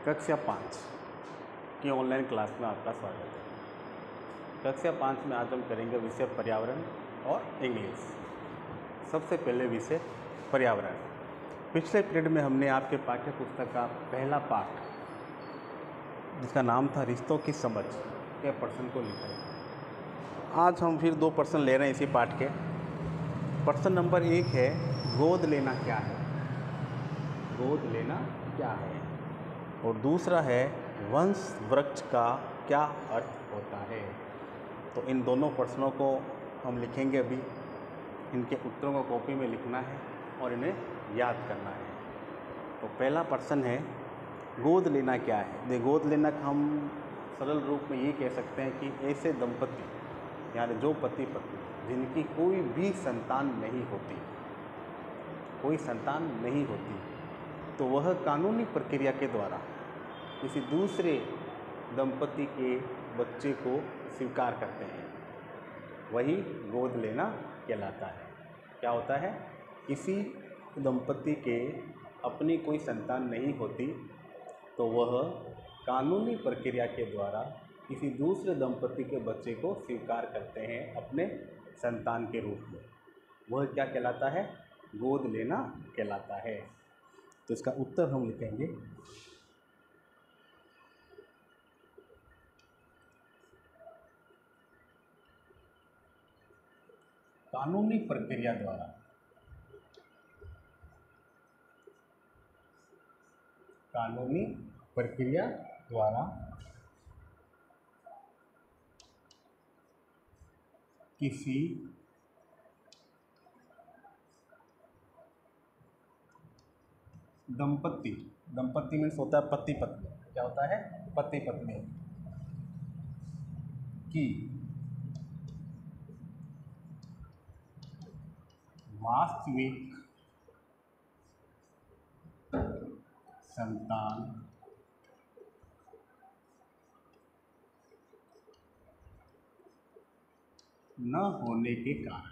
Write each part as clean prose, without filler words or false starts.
कक्षा 5 की online class में आपका स्वागत है। कक्षा 5 में आज हम करेंगे विषय पर्यावरण और इंग्लिश। सबसे पहले विषय पर्यावरण। पिछले पीरियड में हमने आपके पाठ्य पुस्तक का पहला पाठ, जिसका नाम था रिश्तों की समझ, के प्रश्न को लिखा है। आज हम फिर 2 प्रश्न ले रहे हैं इसी पाठ के। प्रश्न नंबर 1 है, गोद लेना क्या है? गोद लेना क्या है? और दूसरा है, वंश वृक्ष का क्या अर्थ होता है? तो इन दोनों प्रश्नों को हम लिखेंगे अभी। इनके उत्तरों को कॉपी में लिखना है और इन्हें याद करना है। तो पहला प्रश्न है, गोद लेना क्या है? गोद लेना हम सरल रूप में ये कह सकते हैं कि ऐसे दंपति, यानी जो पति पत्नी जिनकी कोई भी संतान नहीं होती, कोई संतान नहीं होती, तो वह कानूनी प्रक्रिया के द्वारा किसी दूसरे दंपति के बच्चे को स्वीकार करते हैं, वही गोद लेना कहलाता है। क्या होता है? किसी दंपति के अपनी कोई संतान नहीं होती, तो वह कानूनी प्रक्रिया के द्वारा किसी दूसरे दंपति के बच्चे को स्वीकार करते हैं अपने संतान के रूप में। वह क्या कहलाता है? गोद लेना कहलाता है। तो इसका उत्तर हम लिखेंगे, कानूनी प्रक्रिया द्वारा किसी दंपति मीन्स होता है पति पत्नी। क्या होता है? पति पत्नी की वास्तविक संतान न होने के कारण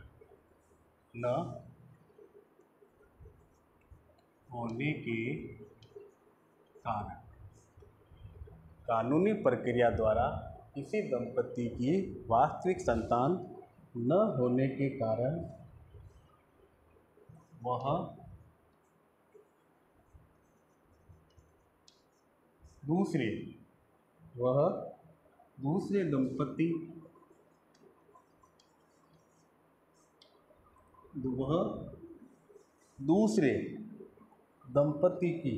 कानूनी प्रक्रिया द्वारा किसी दंपति की वास्तविक संतान न होने के कारण वह दूसरे दंपति की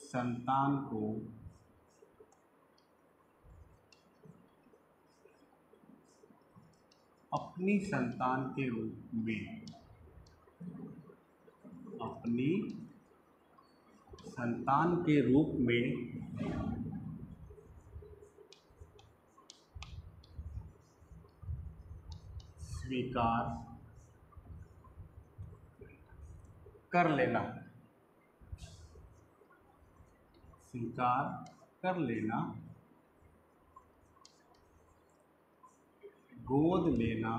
संतान को अपनी संतान के रूप में स्वीकार कर लेना गोद लेना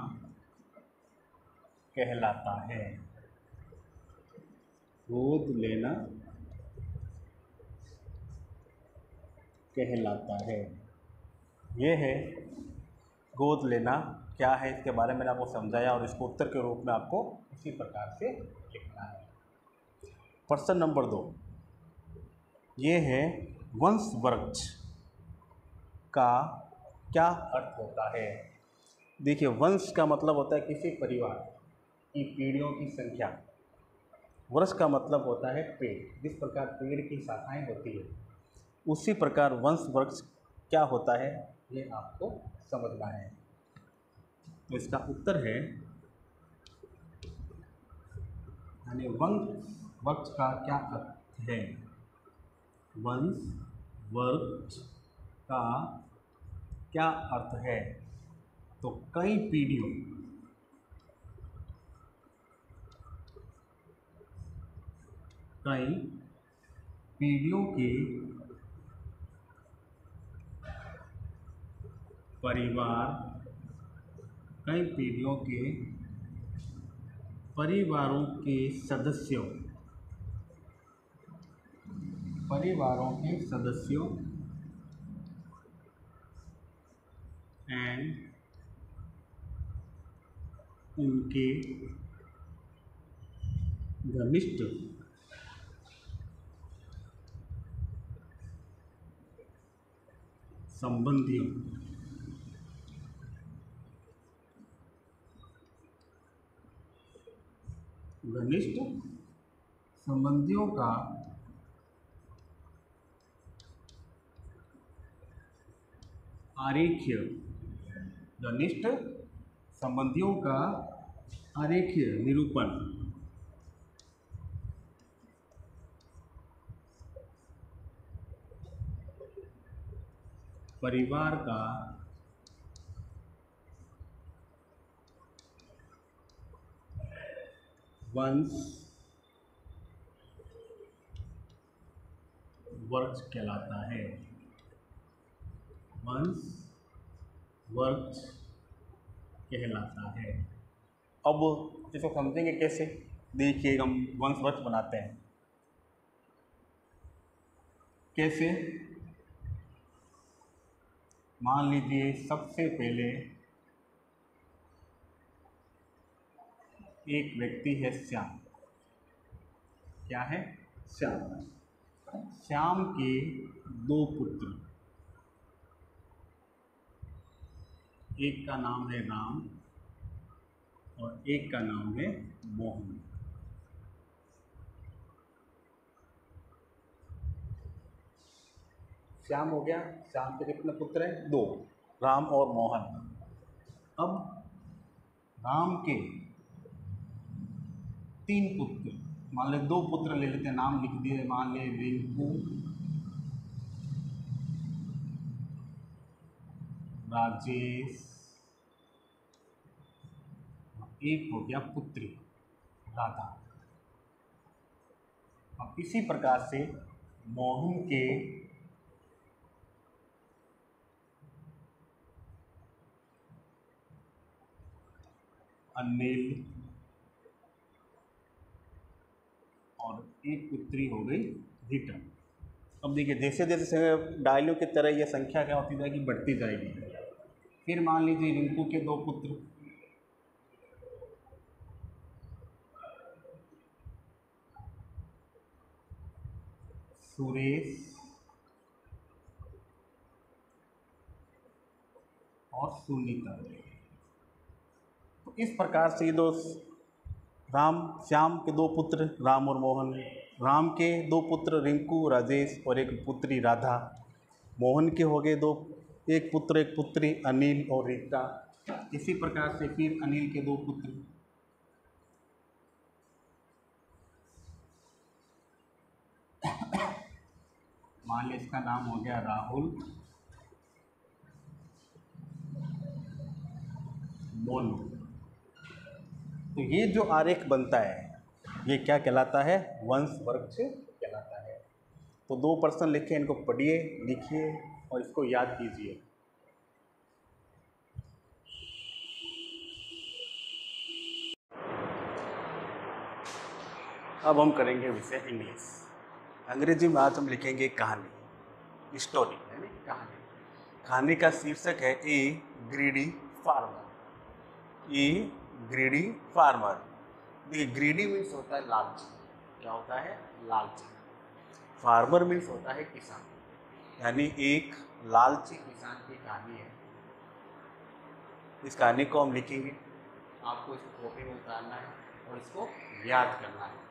कहलाता है। गोद लेना कहलाता है। यह है गोद लेना क्या है, इसके बारे में मैंने आपको समझाया और इसको उत्तर के रूप में आपको इसी प्रकार से लिखना है। प्रश्न नंबर 2, ये है, वंश वृक्ष का क्या अर्थ होता है? देखिए, वंश का मतलब होता है किसी परिवार की पीढ़ियों की संख्या। वृक्ष का मतलब होता है पेड़। जिस प्रकार पेड़ की शाखाएं होती है, उसी प्रकार वंश वृक्ष क्या होता है, ये आपको समझना है। तो इसका उत्तर है, यानी वंश वृक्ष का क्या अर्थ है? वंश वृक्ष का क्या अर्थ है? तो कई पीढ़ियों के परिवारों के सदस्यों परिवारों के सदस्यों एंड उनके घनिष्ठ संबंधियों का आरेखीय घनिष्ठ संबंधियों का आरेखीय निरूपण परिवार का वंश वर्ग कहलाता है। वंश वर्ग कहलाता है। अब इसको समझेंगे कैसे? देखिए, हम वंश वर्ग बनाते हैं कैसे। मान लीजिए सबसे पहले एक व्यक्ति है श्याम। क्या है? श्याम। श्याम के दो पुत्र, एक का नाम है राम और एक का नाम है मोहन। श्याम हो गया। श्याम के कितने पुत्र हैं? दो, राम और मोहन। अब राम के तीन पुत्र, मान ले दो पुत्र ले लेते हैं, नाम लिख दिए, मान ले रिंकू, राजेश, एक हो गया पुत्री राधा। अब इसी प्रकार से मोहन के अनिल और एक पुत्री हो गई रीटा। अब देखिए, जैसे जैसे डायलों की तरह यह संख्या क्या होती जाएगी? बढ़ती जाएगी। फिर मान लीजिए रिंकू के दो पुत्र, सुरेश और सुनीता। तो इस प्रकार से दो श्याम के दो पुत्र राम और मोहन, राम के दो पुत्र रिंकू राजेश और एक पुत्री राधा, मोहन के हो गए दो, एक पुत्र एक पुत्री अनिल और रीता। इसी प्रकार से फिर अनिल के दो पुत्र, मान लीजिए इसका नाम हो गया राहुल, मोनू। तो ये जो आरेख बनता है ये क्या कहलाता है? वंश वर्ग कहलाता है। तो दो प्रश्न लिखे, इनको पढ़िए, लिखिए और इसको याद कीजिए। अब हम करेंगे विषय इंग्लिश। अंग्रेजी में आज हम लिखेंगे कहानी, स्टोरी यानी कहानी। कहानी का शीर्षक है ए ग्रीडी फार्मर। ए ग्रीडी फार्मर। देखिए, ग्रीडी मीन्स होता है लालची। क्या होता है? लालची। फार्मर मीन्स होता है किसान, यानी एक लालची किसान की कहानी है। इस कहानी को हम लिखेंगे, आपको इसको कॉपी में उतारना है और इसको याद करना है।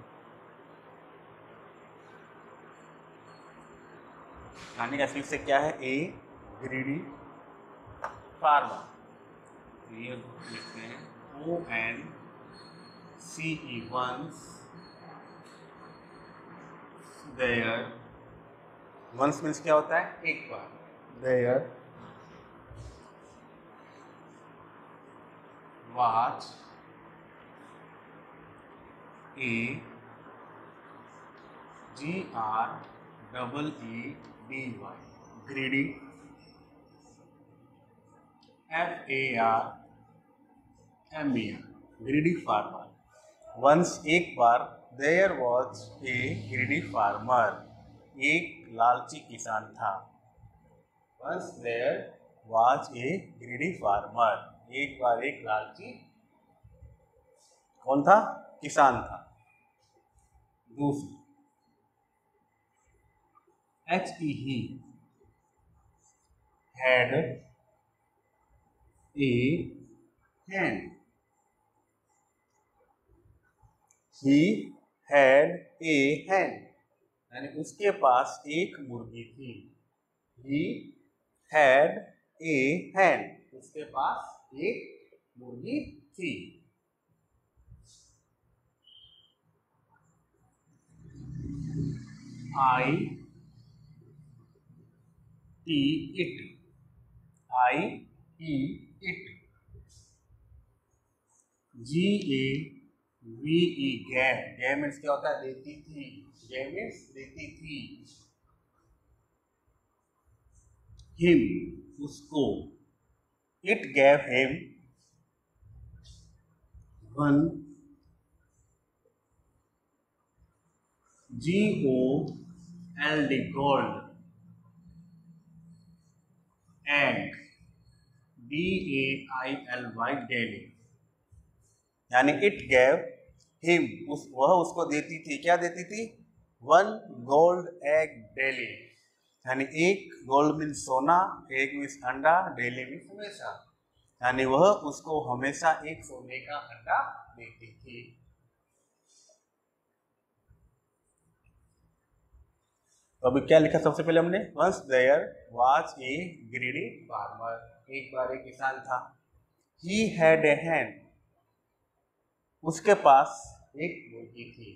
कहानी का शीर्षक क्या है? ए ग्रीडी फार्मर। ये लिखते हैं ONCE once there, once means क्या होता है? एक बार। there was a greedy FARMER greedy farmer। once एक बार there was a greedy farmer, एक लालची किसान था। Once there was a greedy farmer. एक बार एक लालची कौन था? किसान था। दूसरी he had a hen. He had a hen. यानी उसके पास एक मुर्गी थी। He had a hen. उसके पास एक मुर्गी थी। I eat it. I eat it. GAVE gave. Gave means क्या होता है? देती थी। Gave means देती थी। Him उसको। It gave him one GOLD gold egg DAILY daily। यानी इट गैव हिम वह उसको देती थी। क्या देती थी? 1 गोल्ड एग डेली। यानी एक गोल्ड मीन्स सोना, एग मीन्स अंडा, डेली मीन्स हमेशा। यानी वह उसको हमेशा एक सोने का अंडा देती थी। तो अभी क्या लिखा सबसे पहले हमने? Once there was a greedy farmer. एक बार एक किसान था। He had a hen. उसके पास एक मुर्गी थी।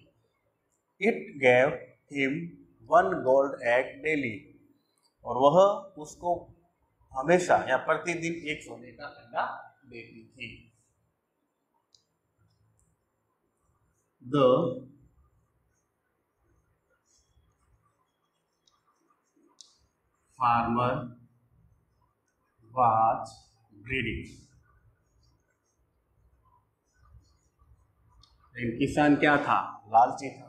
It gave him 1 gold egg daily. और वह उसको हमेशा या प्रतिदिन एक सोने का अंडा देती थी। The farmer was greedy. किसान क्या था? लालची था।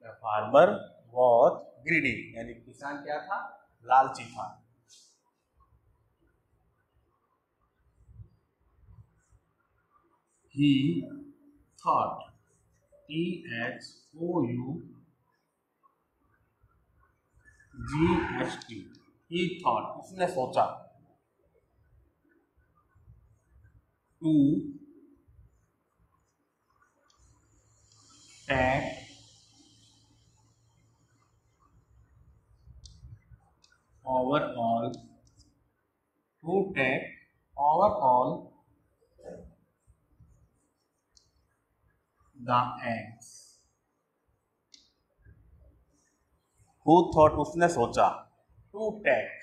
द फार्मर वाज ग्रीडी यानी किसान क्या था? लालची था। He thought THOUGHT He thought उसने सोचा। To take overall the eggs। Who thought उसने सोचा। To take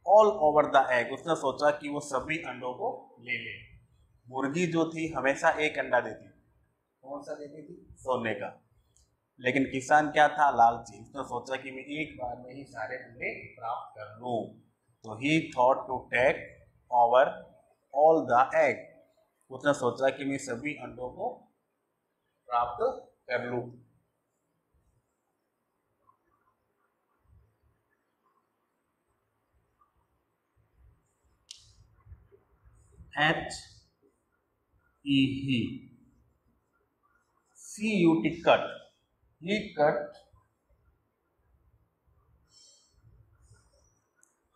all over the egg उसने सोचा कि वो सभी अंडों को ले ले। मुर्गी जो थी हमेशा एक अंडा देती थी। कौन सा देती थी? सोने का। लेकिन किसान क्या था? लालची। उसने सोचा कि मैं एक बार में ही सारे अंडे प्राप्त कर लूं। तो he thought to take over all the egg। उसने सोचा कि मैं सभी अंडों को प्राप्त कर लूं। he CUT cut। He cut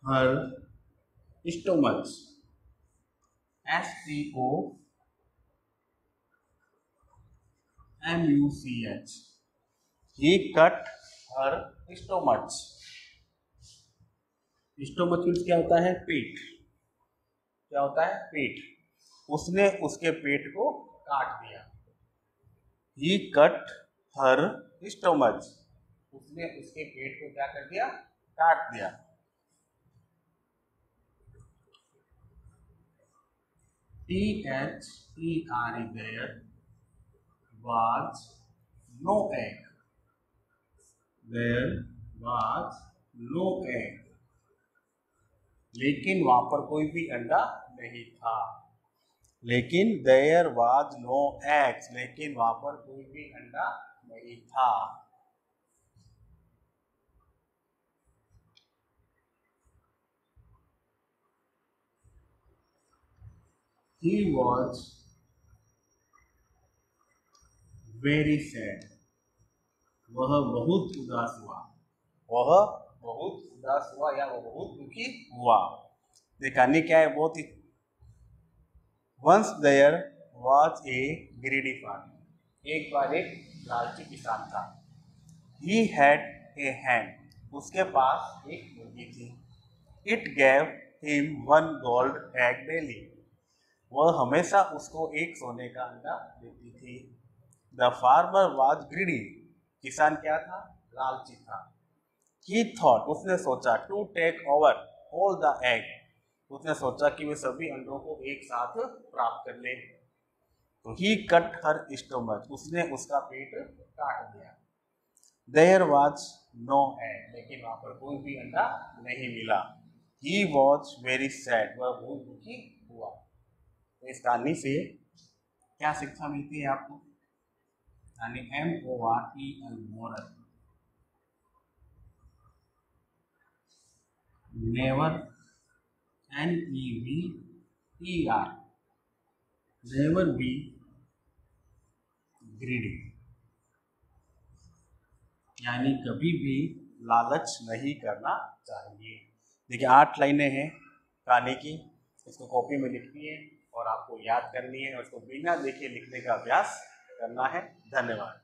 her stomach। STOMACH। He cut her stomach। Stomach means क्या होता है? पेट। क्या होता है? पेट। उसने उसके पेट को काट दिया। He cut her stomach। उसने उसके पेट को क्या कर दिया? काट दिया। THERE there was no egg। There was no egg। लेकिन वहां पर कोई भी अंडा नहीं था। लेकिन there was no eggs लेकिन वहां पर कोई भी अंडा नहीं था। He was very sad. वह बहुत उदास हुआ। वह बहुत उदास हुआ या वह बहुत दुखी हुआ। दिखाने क्या है बहुत ही। Once there was a greedy farmer. एक बार एक लालची किसान था। He had a hen. उसके पास एक मुर्गी थी। It gave him one gold egg daily. वह हमेशा उसको एक सोने का अंडा देती थी। The farmer was greedy. किसान क्या था? लालची था। He thought, उसने सोचा, to take over all the egg. उसने सोचा कि वे सभी अंडों को एक साथ प्राप्त कर ले। तो he cut her stomach. उसने उसका पेट काट दिया। There was no egg. लेकिन वहां पर कोई भी अंडा नहीं मिला। He was very sad. वह बहुत दुखी हुआ। तो इस कहानी से क्या शिक्षा मिलती है आपको? यानी MORAL, moral. Never, NEVER, never be greedy. यानी कभी भी लालच नहीं करना चाहिए। देखिए 8 लाइनें हैं कहानी की। इसको कॉपी में लिखनी है और आपको याद करनी है और इसको बिना देखे लिखने का अभ्यास करना है। धन्यवाद।